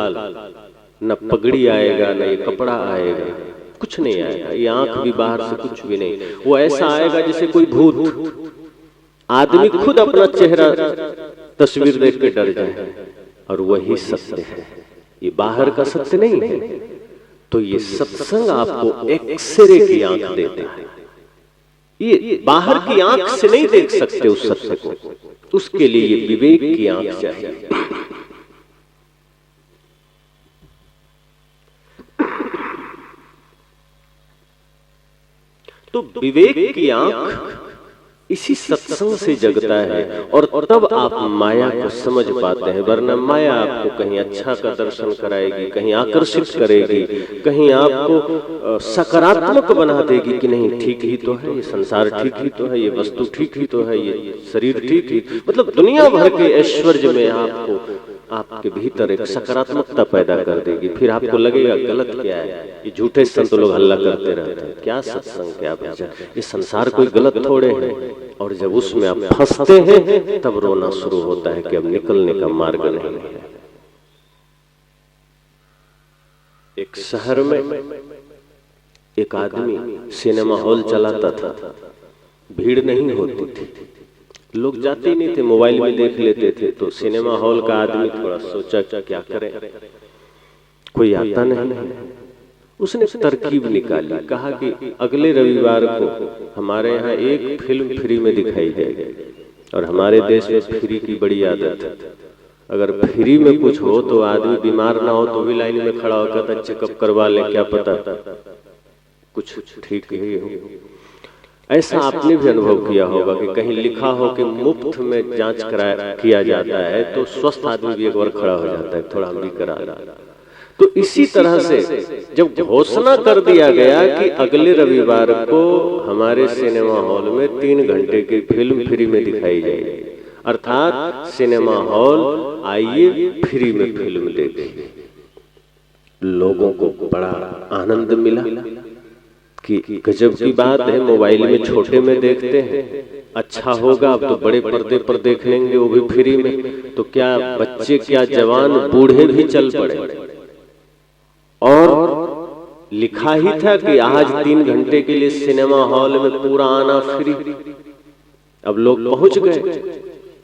न पगड़ी आएगा, न ये कपड़ा आएगा, कुछ नहीं आएगा, ये आंख भी बाहर से कुछ भी नहीं, वो ऐसा आएगा जैसे कोई भूत। आदमी खुद अपना चेहरा तस्वीर देख के डर जाए, और वही सत्य है, ये बाहर का सत्य नहीं है। तो ये सत्संग आपको एक्सरे की आंख देता है, ये बाहर की आंख से नहीं देख सकते उस सत्य को, उसके लिए ये विवेक की आंख चाहिए। तो विवेक की आंख इसी सत्संग से जगता है और तब आप माया को समझ पाते हैं। वरना माया आपको कहीं अच्छा का दर्शन कराएगी, कहीं आकर्षित करेगी, कहीं आपको सकारात्मक बना देगी कि नहीं ठीक ही तो है, ये संसार ठीक ही तो है, ये वस्तु ठीक ही तो है, ये शरीर ठीक ही, मतलब दुनिया भर के ऐश्वर्य में आपको आपके भीतर एक सकारात्मकता पैदा कर देगी। फिर आपको लगेगा गलत क्या है, ये झूठे संत लोग हल्ला करते रहते हैं, क्या सत्संग क्या भजन, ये संसार कोई गलत थोड़े है। और जब उसमें आप फंसते हैं तब रोना शुरू होता है कि अब निकलने का मार्ग नहीं है। एक शहर में एक आदमी सिनेमा हॉल चलाता था, भीड़ नहीं होती थी, लोग जाते ही नहीं थे, मोबाइल में देख लेते थे। तो सिनेमा हॉल का आदमी थोड़ा सोचा क्या करें, कोई आता नहीं। उसने तरकीब निकाली, कहा कि अगले रविवार को हमारे यहाँ एक फिल्म फ्री में दिखाई जाएगी। और हमारे देश में फ्री की बड़ी आदत है, अगर फ्री में कुछ हो तो आदमी बीमार ना हो तो भी लाइन में खड़ा होकर चेकअप करवा ले, क्या पता कुछ ठीक ही हो। ऐसा आपने भी अनुभव किया होगा कि कहीं लिखा हो कि मुफ्त में जांच किया जाता है तो स्वस्थ आदमी भी एक बार खड़ा हो जाता है, थोड़ा हम भी करा रहा। तो इसी तरह से जब घोषणा कर दिया गया कि अगले रविवार को हमारे सिनेमा हॉल में 3 घंटे की फिल्म फ्री में दिखाई जाएगी, अर्थात सिनेमा हॉल आइए फ्री में फिल्म देखिए, लोगों को बड़ा आनंद मिला कि गजब की बात है, मोबाइल में छोटे में देखते हैं, अच्छा होगा अब तो बड़े पर्दे पर देख लेंगे वो भी फ्री में। तो क्या बच्चे क्या जवान बूढ़े भी चल पड़े। और लिखा ही था कि आज 3 घंटे के लिए सिनेमा हॉल में पूरा आना फ्री। अब लोग पहुंच गए,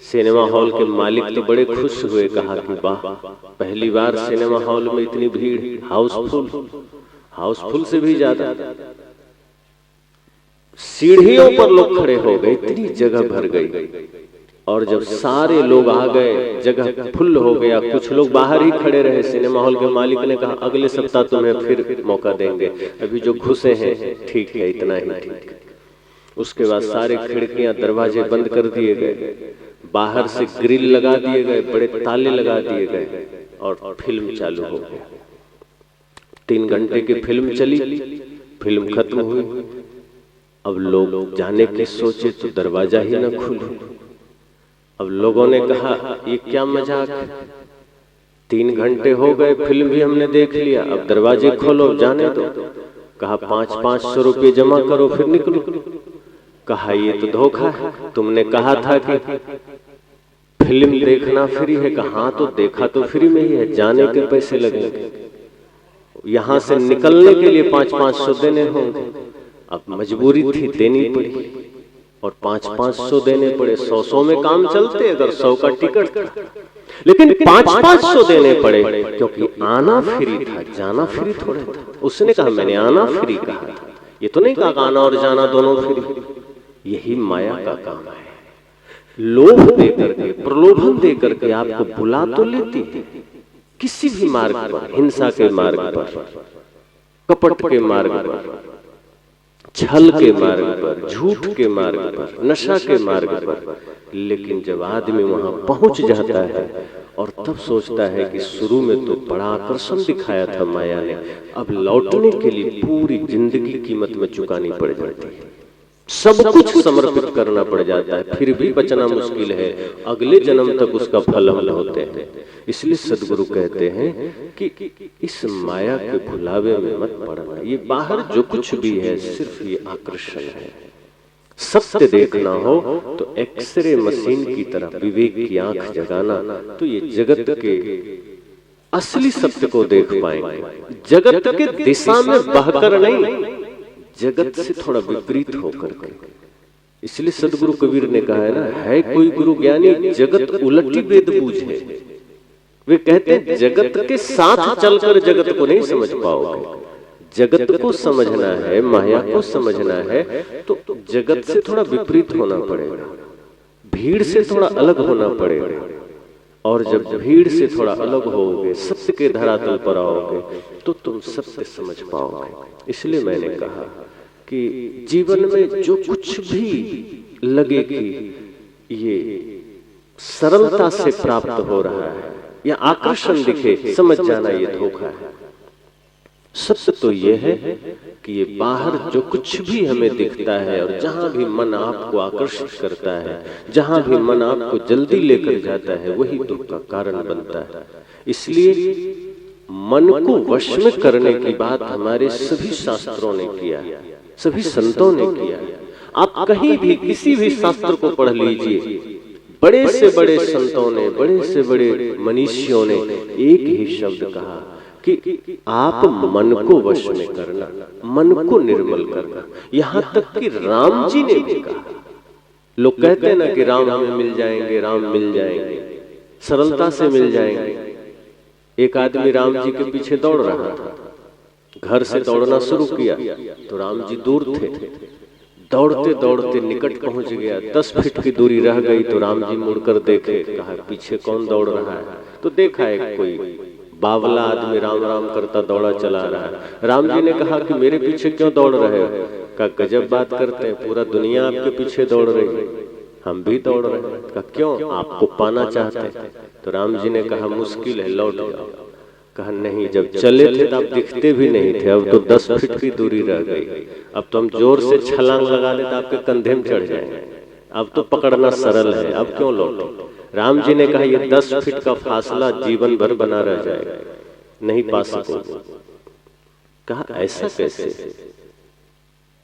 सिनेमा हॉल के मालिक तो बड़े खुश हुए, कहा कि वाह पहली बार सिनेमा हॉल में इतनी भीड़, हाउसफुल से भी ज्यादा। सीढ़ियों पर लोग खड़े हो गए, इतनी जगह भर गई। और जब सारे लोग आ गए, जगह फुल हो गया, कुछ लोग बाहर ही खड़े रहे। सिनेमा हॉल के मालिक ने कहा अगले सप्ताह तुम्हें फिर मौका देंगे, अभी जो घुसे हैं ठीक है, इतना ही ठीक है। उसके बाद सारे खिड़कियां दरवाजे बंद कर दिए गए, बाहर से ग्रिल लगा दिए गए, बड़े ताले लगा दिए गए और फिल्म चालू हो गई। 3 घंटे की फिल्म चली, फिल्म खत्म हुई। अब लोग जाने की सोचे तो दरवाजा ही न खुले। अब लोगों ने कहा ये क्या मजाक है, 3 घंटे हो गए, फिल्म भी हमने देख लिया, अब दरवाजे खोलो जाने दो। कहा 500 रुपये जमा करो फिर निकलो। कहा ये तो धोखा है, तुमने कहा था कि फिल्म देखना फ्री है। कहा हाँ तो देखा तो फ्री में ही है, जाने के पैसे लगेंगे, यहां से निकलने के लिए 500 देने होंगे। अब मजबूरी थी, देनी पड़ी और 500 देने पड़े। 100 में काम चलते अगर 100 का टिकट था, लेकिन 500 देने पड़े क्योंकि आना फ्री था, जाना फ्री थोड़ा था। उसने कहा मैंने आना फ्री कहा था, ये तो नहीं कहा आना और जाना दोनों फ्री। यही माया का काम है, लोभ देकर के, प्रलोभन देकर के आपको बुला तो लेती है किसी भी मार्ग पर, हिंसा के मार्ग पर, कपट के मार्ग पर, छल के मार्ग पर, झूठ के मार्ग पर, नशा के मार्ग पर। लेकिन जब आदमी वहां पहुंच जाता है और तब सोचता है कि शुरू में तो बड़ा आकर्षण दिखाया था माया ने, अब लौटने के लिए पूरी जिंदगी कीमत में चुकानी पड़ जाती है, सब कुछ समर्पित करना पड़ जाता है, फिर भी बचना मुश्किल है, अगले जन्म तक उसका फल हम होते हैं। इसलिए सदगुरु कहते हैं कि इस माया के भुलावे में मत पड़ना। ये बाहर जो कुछ भी है सिर्फ ये आकर्षण है। सत्य देखना हो तो एक्सरे मशीन की तरह विवेक की आंख जगाना, तो ये जगत के असली सत्य को देख पाएंगे। जगत के दिशा में बहकर नहीं, जगत से थोड़ा विपरीत होकर के। इसलिए सदगुरु कबीर ने कहा है ना, है कोई गुरु ज्ञानी जगत उलटी वेद बूझे। वे कहते हैं जगत के साथ चलकर जगत को नहीं समझ पाओगे, जगत को समझना है, माया को समझना है, तो जगत से थोड़ा विपरीत होना पड़ेगा, भीड़ से थोड़ा अलग होना पड़ेगा। और जब भीड़ से थोड़ा अलग होगे, सत्य के धरातल पर आओगे, तो तुम सत्य समझ पाओगे। इसलिए मैंने कहा कि जीवन में जो कुछ भी लगे कि ये सरलता से प्राप्त हो रहा है या आकर्षण दिखे, समझ जाना ये धोखा है। सत्य तो ये है कि ये बाहर जो कुछ भी हमें दिखता है और जहां भी मन आपको आकर्षित करता है, जहां भी मन आपको जल्दी लेकर जाता है, वही दुख का कारण बनता है। इसलिए मन को वश में करने की बात हमारे सभी शास्त्रों ने किया, सभी संतों ने किया। आप कहीं भी किसी भी शास्त्र को पढ़ लीजिए, बड़े से बड़े संतों ने, बड़े से बड़े मनीषियों ने एक ही शब्द कहा कि आप मन को वश में करना, मन को निर्मल करना। यहां तक कि राम जी ने भी कहा। लोग कहते हैं ना कि राम हमें मिल जाएंगे, राम मिल जाएंगे, सरलता से मिल जाएंगे। एक आदमी राम जी के पीछे दौड़ रहा था, घर से दौड़ना शुरू किया तो राम जी दूर थे, दौड़ते दौड़ते निकट पहुंच गया, 10 फीट की दूरी रह गई तो राम जी मुड़कर देखे, कहा पीछे कौन दौड़ रहा है? तो देखा एक कोई बावला आदमी राम राम करता दौड़ा चला रहा है। राम जी ने कहा कि मेरे पीछे क्यों दौड़ रहे हो? कहा गजब बात करते हैं, पूरा दुनिया आपके पीछे दौड़ रही है, हम भी दौड़ रहे हैं। कहा क्यों? आपको पाना चाहते हैं। तो राम जी ने कहा मुश्किल है, लौट जाओ। कहा नहीं, जब चले थे तब दिखते भी नहीं थे, अब तो 10 फीट की दूरी रह गई, अब तो हम जोर से छलांग लगा ले तो आपके कंधे में चढ़ जाएंगे, अब तो पकड़ना सरल है, अब क्यों लौटे? राम जी ने कहा ये 10 फीट का फासला जीवन भर बना रह जाएगा, नहीं पा सकोगे। कहा ऐसा कैसे?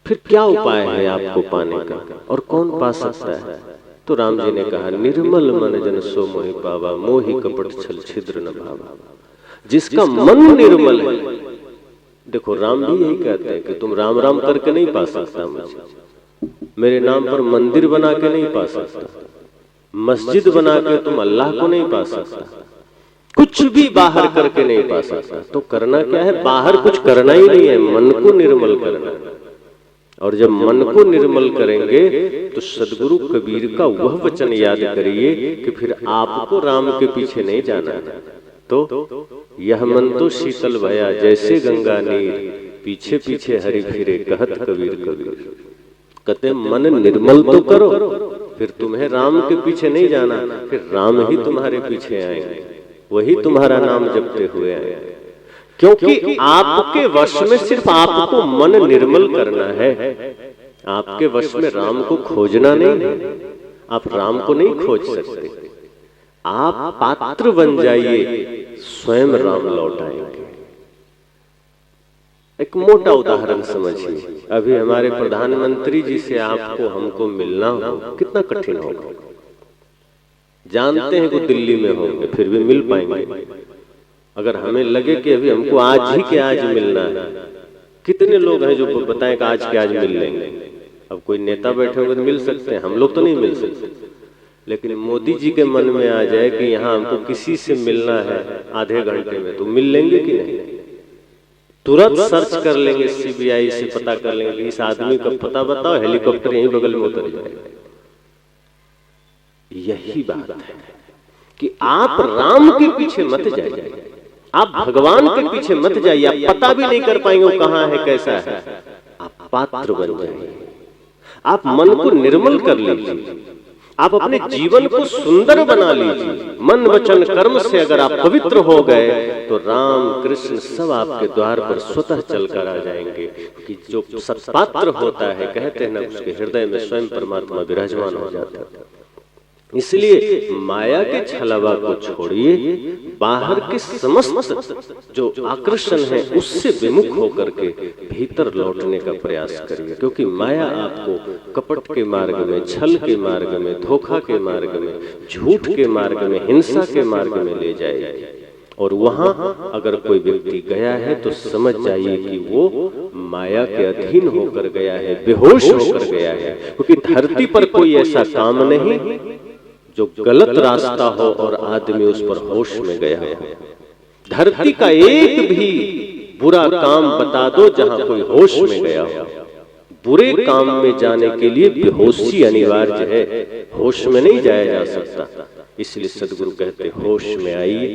फिर क्या उपाय है आपको पाने का और कौन पा सकता है? तो राम जी ने कहा निर्मल मन जन सो मोहि पावा, मोहि कपट छल छिद्र न भावा। जिसका मन निर्मल है, देखो राम भी यही कहते हैं कि तुम राम राम करके नहीं पा सकता मुझे, मेरे नाम पर मंदिर बना के नहीं पा सकता, मस्जिद बना के तुम अल्लाह को नहीं पा सकता, कुछ भी बाहर करके नहीं पा सकता। तो करना क्या है? बाहर कुछ करना ही नहीं है, मन को निर्मल करना। और जब मन को निर्मल करेंगे तो सदगुरु कबीर का वह वचन याद करिए कि फिर आपको राम के पीछे नहीं जाना है। तो यह मन तो शीतल भया जैसे गंगा नीर, पीछे पीछे हरि फिरे कहत कबीर कबीर। कहते मन निर्मल तो करो, फिर तुम्हें राम के पीछे नहीं जाना, फिर राम ही तुम्हारे पीछे आएंगे, वही तुम्हारा नाम जपते हुए आएंगे। क्योंकि आपके वश में सिर्फ आपको मन निर्मल करना है, आपके वश में राम को खोजना नहीं है। आप राम को नहीं खोज सकते, आप पात्र बन जाइए, स्वयं राम लौट आएंगे। एक मोटा उदाहरण समझिए, अभी हमारे प्रधानमंत्री जी से आपको हमको मिलना हो कितना कठिन होगा। जानते हैं कि दिल्ली में होंगे, फिर भी मिल पाएंगे। अगर हमें लगे कि अभी हमको आज ही के आज मिलना है, कितने लोग हैं जो बताएं कि आज के आज मिल लेंगे। अब कोई नेता बैठे होंगे तो मिल सकते हैं, हम लोग तो नहीं मिल सकते। लेकिन मोदी जी के मन में आ जाए कि यहाँ हमको किसी से मिलना है आधे घंटे में, तो मिल लेंगे कि नहीं? तुरंत सर्च कर लेंगे, सीबीआई से पता कर लेंगे कि इस आदमी का पता बताओ, हेलीकॉप्टर यहीं बगल में उतर जाएगा। यही बात है कि आप राम के पीछे मत जाइए, आप भगवान के पीछे मत जाइए। आप पता भी नहीं कर पाएंगे वो कहाँ है, कैसा है। आप पात्र बन जाइए, आप मन को निर्मल कर लीजिए, आप अपने जीवन को सुंदर बना लीजिए। मन वचन कर्म से अगर आप पवित्र हो गए तो राम कृष्ण सब आपके द्वार पर स्वतः चलकर आ जाएंगे। कि जो सत्पात्र होता है, कहते हैं ना, उसके हृदय में स्वयं परमात्मा विराजमान हो जाता है। इसलिए माया के छलावा को छोड़िए, बाहर के समस्त जो आकर्षण है उससे विमुख होकर के भीतर लौटने का प्रयास करिए। क्योंकि माया आपको कपट के मार्ग में, छल के मार्ग में, धोखा के मार्ग में, झूठ के मार्ग में, हिंसा के मार्ग में ले जाएगी। और वहां अगर कोई व्यक्ति गया है तो समझ जाइए कि वो माया के अधीन होकर गया है, बेहोश होकर गया है। क्योंकि धरती पर कोई ऐसा काम नहीं जो गलत रास्ता हो और आदमी उस पर होश में गया हो। धरती का एक भी बुरा काम बता दो जहां कोई होश में गया हो। बुरे काम में जाने के लिए बेहोशी अनिवार्य है, होश में नहीं जाया जा सकता। इसलिए सदगुरु कहते होश में आइए,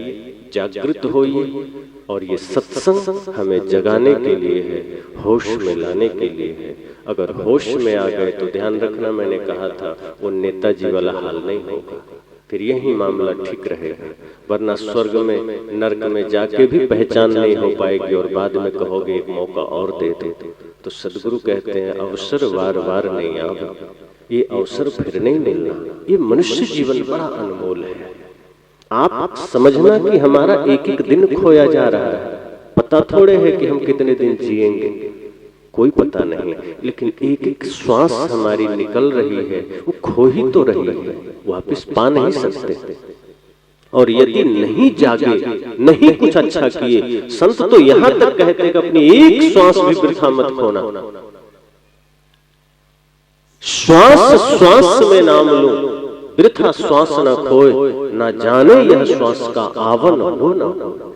जागृत होइए, और ये सत्संग हमें जगाने के लिए है, होश में लाने के लिए है। अगर होश में आ गए तो ध्यान रखना, मैंने कहा था वो नेताजी वाला हाल नहीं होगा, फिर यही मामला ठीक रहेगा। वरना स्वर्ग में नरक में जाके भी पहचान नहीं हो पाएगी और बाद में कहोगे एक मौका और दे दे। तो सदगुरु कहते हैं अवसर वार वार नहीं आवा, ये अवसर फिर नहीं मिलना। ये मनुष्य जीवन बड़ा अनमोल है। आप समझना कि हमारा एक एक दिन खोया जा रहा है, पता थोड़े है कि हम कितने दिन जिएंगे, कोई पता नहीं, लेकिन एक एक श्वास हमारी निकल रही है, वो खो ही तो रही है, वापस पा नहीं सकते। और यदि नहीं जागे, नहीं कुछ अच्छा किए, संत तो यहां तक कहते हैं कि अपनी एक श्वास भी वृथा मत खोना। श्वास श्वास में नाम लो, वृथा श्वास न खोए, ना जाने यह श्वास का आवन हो न हो।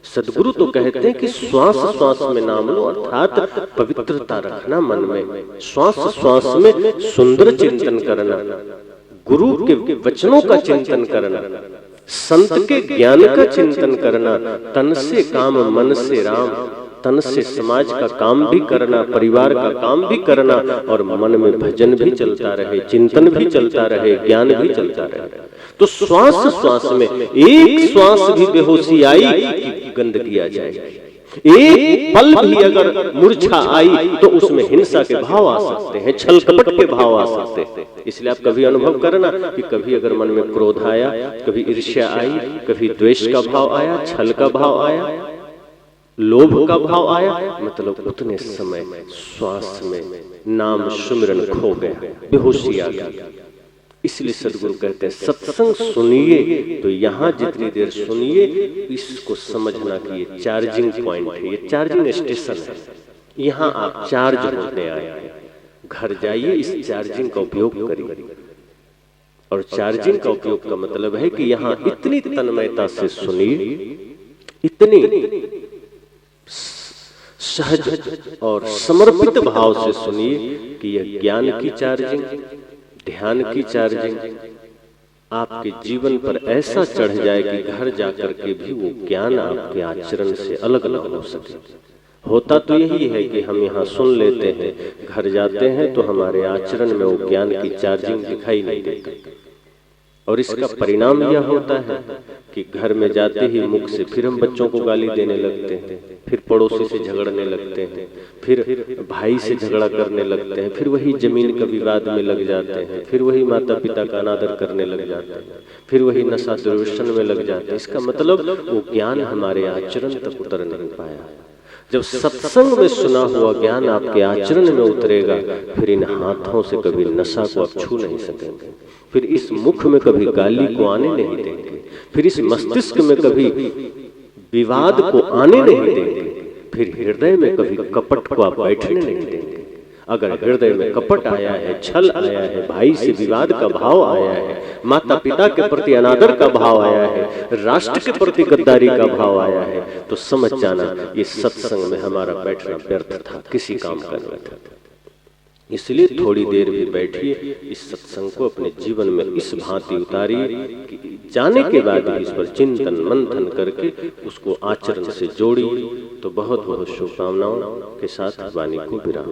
सदगुरु तो कहते हैं कि श्वास श्वास में नाम लो, अर्थात पवित्रता रखना मन में, श्वास श्वास में सुंदर चिंतन करना, गुरु के वचनों का चिंतन करना, संत के ज्ञान का चिंतन करना, तन से काम मन से राम, तन से समाज का काम भी करना, परिवार का काम भी करना, और मन में भजन भी चलता रहे, चिंतन भी चलता रहे, ज्ञान भी चलता रहे। तो श्वास श्वास में एक श्वास भी बेहोशी आई कि गंदगी आ जाएगी, एक पल भी अगर मूर्छा आई तो उसमें हिंसा के भाव आ सकते हैं, छल कपट के भाव आ सकते हैं। इसलिए आप कभी अनुभव करना कि कभी अगर मन में क्रोध आया, कभी ईर्ष्या आई, कभी द्वेष का भाव आया, छल का भाव आया, लोभ का भाव आया, मतलब उतने समय श्वास में नाम सुमिरन खो गया, बेहोशी आ गई। इसलिए सदगुरु कहते हैं सत्संग सुनिए तो यहां जितनी देर सुनिए, इसको समझना कि ये चार्जिंग पॉइंट है, ये चार्जिंग स्टेशन है, यहां आप चार्ज होने आए हैं। घर जाइए, इस चार्जिंग का उपयोग करिए। और चार्जिंग का उपयोग का मतलब है कि यहां इतनी तन्मयता से सुनिए, इतनी सहज और समर्पित भाव से सुनिए कि यह ज्ञान की चार्जिंग, ध्यान की चार्जिंग आपके जीवन पर ऐसा चढ़ जाए कि घर जाकर के भी वो ज्ञान आपके आचरण से अलग अलग हो सके। होता तो यही है कि हम यहाँ सुन लेते हैं, घर जाते हैं तो हमारे आचरण में वो ज्ञान की चार्जिंग दिखाई नहीं देती। और इसका परिणाम यह होता है कि घर में जाते ही मुख से फिर हम बच्चों को गाली देने लगते हैं, फिर पड़ोसी से झगड़ने लगते हैं, फिर भाई से झगड़ा करने लगते हैं, फिर वही जमीन का विवाद में लग जाते हैं, फिर वही माता पिता का अनादर करने लग जाते हैं, फिर वही नशा दुर्व्यसन में लग जाते हैं। इसका मतलब वो ज्ञान हमारे आचरण तक उतर नहीं पाया। जब सत्संग में सुना हुआ ज्ञान आपके आचरण में उतरेगा, फिर इन हाथों से कभी नशा को आप छू नहीं सकेंगे, फिर इस मुख में कभी गाली को आने नहीं देंगे, फिर इस मस्तिष्क में कभी विवाद को आने नहीं देंगे, फिर हृदय में कभी कपट को आप बैठने नहीं देंगे। अगर हृदय में कपट आया है, छल आया है, भाई से विवाद का भाव आया है, माता पिता के प्रति अनादर का भाव आया है, राष्ट्र के प्रति गद्दारी का भाव आया है, तो समझ जाना ये सत्संग में हमारा बैठना व्यर्थ था, किसी काम का नहीं था। इसलिए थोड़ी देर भी बैठिए, इस सत्संग को अपने जीवन में इस भांति उतारिए कि जाने के बाद ही इस पर चिंतन मंथन करके उसको आचरण से जोड़िए। तो बहुत बहुत शुभकामनाओं के साथ वाणी को विराम।